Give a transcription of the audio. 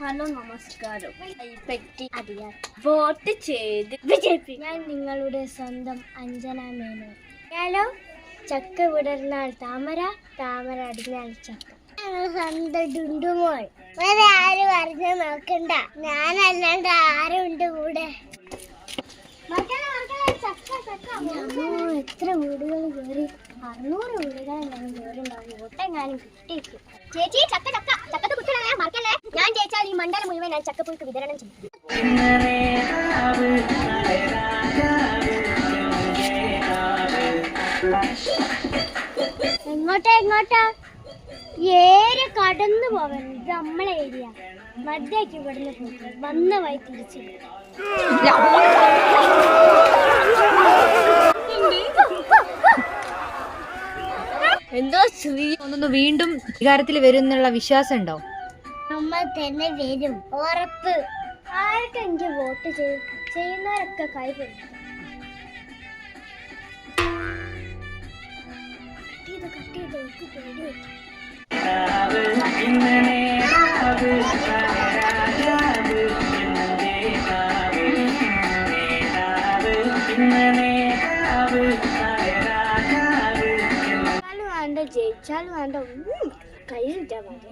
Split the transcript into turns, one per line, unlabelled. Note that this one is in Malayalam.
ഹലോ നമസ്കാരം. പറ്റി അറിയാൻ വോട്ട് ചെയ്ത് വിജയിപ്പി.
ഞാൻ നിങ്ങളുടെ സ്വന്തം അഞ്ജന മേനോൻ. ഹലോ, ചക്ക വിടർന്നാൽ താമര, താമര അടിഞ്ഞാൽ ചക്ക. സ്വന്തം ഡുണ്ടുമോൾ. വേറെ ആരും അറിഞ്ഞു നോക്കണ്ട, ഞാനല്ലാണ്ട് ആരുണ്ട് കൂടെ. എത്ര വീടുകൾ കയറി? 600 വീടുകളെല്ലാം കയറുണ്ടാവും. വോട്ടെങ്ങാനും കിട്ടിയിരിക്കും. ചേച്ചി, ചക്ക ചക്ക ചക്കത്ത് കുത്തിടാൻ മറക്കല്ലേ. ഞാൻ ജയിച്ചാൽ ഈ മണ്ഡലം മുഴുവൻ ഞാൻ ചക്കപ്പുഴുക്ക് വിതരണം ചെയ്യും. എങ്ങോട്ടാ ഏറെ കടന്നു പോവാൻ. ഇത് നമ്മളെ ഏരിയ. മധ്യക്ക് ഇവിടുന്ന് പോയി വന്ന വഴി തിരിച്ചു.
എന്തോ ശ്രീ ഒന്നു വീണ്ടും അധികാരത്തിൽ വരും എന്നുള്ള വിശ്വാസം ഉണ്ടോ?
നമ്മൾ തന്നെ വരും, ഉറപ്പ്. ആരൊക്കെ എനിക്ക് വോട്ട് ചെയ്യുന്നവരൊക്കെ കൈവരും. ജയിച്ചാലും വേണ്ട, കയ്യിലിട്ടാ മതി.